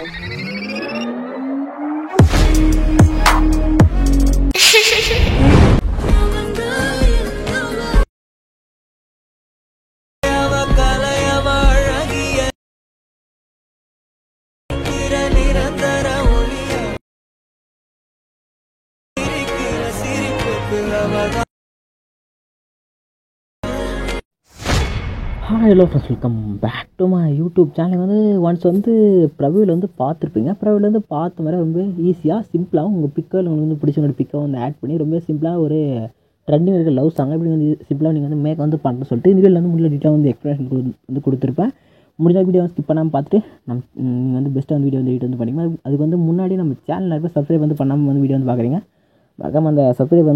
Hello friends, welcome back to my YouTube channel. Once பிரபுவில் பார்த்துருப்பீங்க. பிரபுவில் பார்த்த மாதிரி ரொம்ப ஈஸியாக சிம்பிளாகவும் உங்கள் பிக்கில் உங்களுக்கு பிடிச்சவங்களோட பிக்கை ஆட் பண்ணி ரொம்ப சிம்பிளாக ஒரு ட்ரெண்டிங் இருக்க லவ் சாங் இப்படி சிம்பிளாக நீங்கள் மேக் பண்ணுற சொல்லிட்டு இந்த வீடியோவில் முடியல டீட்டெயில் எக்ஸ்ப்ளனேஷன் கொடுத்துருப்பேன். முடிஞ்ச வீடியோ ஸ்கிப் பண்ணாமல் பார்த்துட்டு நீங்கள் பெஸ்ட்டாக வீடியோ எடிட் பண்ணிக்கலாம். அதுக்கு முன்னாடி நம்ம சேனல் நிறைய சப்ஸ்கிரைப் பண்ணாமல் வீடியோ பார்க்குறீங்க. பார்க்காம அந்த சப்ஸ்கிரைப்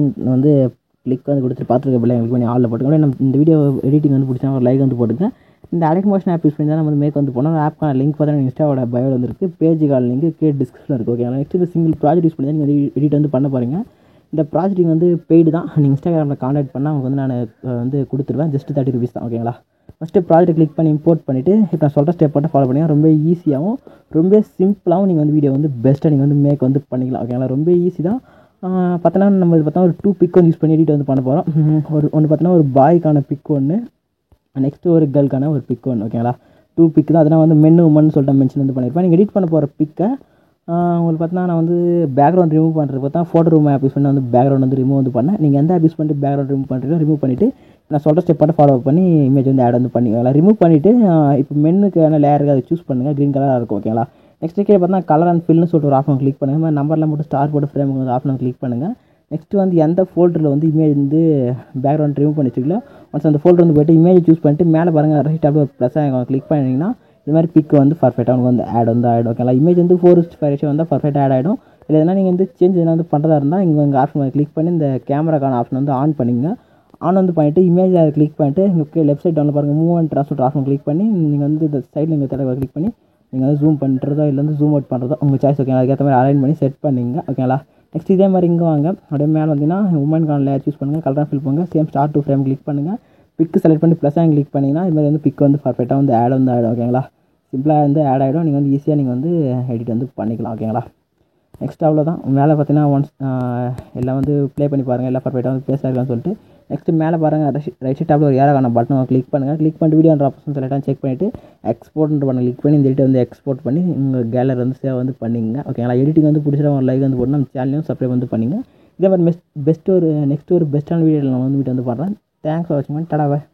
கிளிக் கொடுத்துட்டு பார்த்துருக்க பிள்ளை கிளிக் பண்ணி ஆளில் போட்டுக்கோங்க. நம்ம இந்த வீடியோ எடிட்டிங் பிடிச்சா ஒரு லைக் போட்டுங்க. இந்த அலெக்ட் மோஷன் ஆப் யூஸ் பண்ணி தான் நம்ம மேக் போனோம். ஆப்க்கான லிங்க் பார்த்தா இன்ஸ்டாவோட பயோ இருக்குது, பேஜுக்கான லிங்க் டிஸ்கிரிப்ஷனில் இருக்குது. ஓகே, நெக்ஸ்ட் இந்த சிங்கிள் ப்ராஜெக்ட் யூஸ் பண்ணி தான் நீங்கள் எடிட் பண்ண போகிறீங்க. இந்த ப்ராஜெக்ட் பெய்டு தான். நீங்கள் இன்ஸ்டாகிராமில் கான்டாக்ட் பண்ணால் அவங்க நான் கொடுத்துருவேன். ஜஸ்ட் 30 rupees தான். ஓகேங்களா, ஃபஸ்ட்டு ப்ராஜெக்ட் கிளிக் பண்ணி இம்போர்ட் பண்ணிவிட்டு இப்போ நான் சொல்கிற ஸ்டெப் மட்டும் ஃபாலோ பண்ணி ரொம்ப ஈஸியாகவும் ரொம்ப சிம்பிளாகவும் நீங்கள் வீடியோ பெஸ்ட்டாக நீங்கள் மேக் பண்ணிக்கலாம். ஓகேங்களா, ரொம்ப ஈஸி தான். பார்த்தோன்னா நம்ம ஒரு 2 பிக் யூஸ் பண்ணி எடிட் பண்ண போகிறோம். ஒன்று பார்த்தோன்னா ஒரு பாய்க்கான பிக் ஒன்று, நெக்ஸ்ட்டு ஒரு கேர்ளுக்கான ஒரு பிக் ஒன்று. ஓகேங்களா, 2 பிக் தான். அதனால் மென் உமன் சொல்லிட்டு மென்ஷன் பண்ணியிருப்பேன். நீங்கள் எடிட் பண்ண போகிற பிக்கை உங்களுக்கு பார்த்தீங்கன்னா நான் பேக்ரவுண்ட் ரிமூவ் பண்ணுறது பார்த்தா ஃபோட்டோ ரூம் ஆப் யூஸ் பண்ணி பேக்ரவுண்ட் ரிமூவ் பண்ணேன். நீங்கள் எந்த ஆப் யூஸ் பண்ணிட்டு பேக்ரவுண்ட் ரிமூவ் பண்ணுறீங்களோ ரிமூவ் பண்ணிவிட்டு நான் சொல்கிற ஸ்டெப் மட்டும் ஃபாலோ பண்ணி இமேஜ் ஆட் பண்ணிக்கலாம். ரிமூவ் பண்ணிவிட்டு இப்போ மென்னுக்கான லேயருக்கு அதை சூஸ் பண்ணுங்கள். க்ரீன் கலராக இருக்கும். ஓகேங்களா, நெக்ஸ்ட் கீழே பார்த்தா கலர் அண்ட் ஃபில்னு சொல்லிட்டு ஒரு ஆப்ஷன் கிளிக் பண்ணுங்கள். நம்பரில் மட்டும் ஸ்டார் போட்டு ஃப்ரேம் ஆப்ஷன் கிளிக் பண்ணுங்கள். நெக்ஸ்ட்டு எந்த ஃபோல்டரில் இமேஜ் பேக்ரவுண்ட் ரிமூவ் பண்ணி வச்சுக்கலாம். ஒன்ஸ் அந்த ஃபோல்டர் போய்ட்டு இமேஜ் சூஸ் பண்ணிட்டு மேலே பாருங்கள் ரைட் டாப்பில் ஒரு ப்ளஸ் கிளிக் பண்ணிங்கன்னா இது மாதிரி பிக் பர்ஃபெக்டாக உங்களுக்கு ஆட் ஆகிடும். ஓகேங்களா, இமேஜ் 4:5 வந்தால் பர்ஃபெக்டாக ஆட் ஆகிடும். இல்லை எதனா நீங்கள் சேஞ்ச் எதனா பண்ணுறதா இருந்தால் இங்கே ஆப்ஷன் கிளிக் பண்ணி இந்த கேமராக்கான ஆப்ஷன் ஆன் பண்ணிங்க. ஆன் பண்ணிவிட்டு இமேஜ் அதை கிளிக் பண்ணிட்டு இங்கே லெஃப்ட் சைட் டவுனில் பாருங்கள் move and transfer option click பண்ணி நீங்கள் இந்த சைடில் இங்கே தடவை கிளிக் பண்ணி நீங்கள் ஜூம் பண்ணுறதோ இல்லை ஜூம் அவுட் பண்ணுறதோ உங்கள் சாய்ஸ். ஓகேங்களா, அதுக்கேற்ற மாதிரி அலைன் பண்ணி செட் பண்ணிங்க. ஓகேங்களா, நெக்ஸ்ட் இதே மாதிரி இங்கே வாங்க. அப்படியே மேலே வந்தீங்கன்னா உமன்கான லேயர் சூஸ் பண்ணுங்கள். கலராக ஃபில் பண்ணுங்கள். Same start to frame click பண்ணுங்கள். பிக்கு செலக்ட் பண்ணி ப்ளஸ் கிளிக் பண்ணிங்கன்னா இது மாதிரி பிக் பர்ஃபெக்டாக ஆட் ஆகிடும். ஓகேங்களா, சிம்பிளாக ஆட் ஆகிடும். நீங்கள் ஈஸியாக நீங்கள் எடிட் பண்ணிக்கலாம். ஓகேங்களா, நெக்ஸ்ட் அவ்வளோதான். மேலே பார்த்தீங்கன்னா ஒன்ஸ் எல்லாம் ப்ளே பண்ணி பாருங்கள். எல்லாம் பர்ஃபெக்டாக பேச இருக்கலாம்னு சொல்லிட்டு நெக்ஸ்ட் மேலே பாருங்கள் ரைட் சைட் டாப்பில் ஒரு ஏராக்கான பட்டனை கிளிக் பண்ணுங்கள். கிளிக் பண்ணிட்டு வீடியோ ஆப்ஷன் செலக்டாக செக் பண்ணிவிட்டு எக்ஸ்போர்ட் பண்ண கிளிக் பண்ணி இந்த எடிட்டை எக்ஸ்போர்ட் பண்ணி உங்கள் கேலரி சேவ் பண்ணிங்க. ஓகேங்களா, எடிட்டிங் பிடிச்சிட ஒரு லைக் போட்டு நம்ம சேனலையும் சப்ஸ்கிரைப் பண்ணிங்க. இதே மாதிரி நெக்ஸ்ட் ஒரு பெஸ்ட்டான வீடியோவில் நான் வீடியோ பண்ணுறேன். தேங்க்ஸ் ஃபார் வாட்சிங். டாடா பாய்.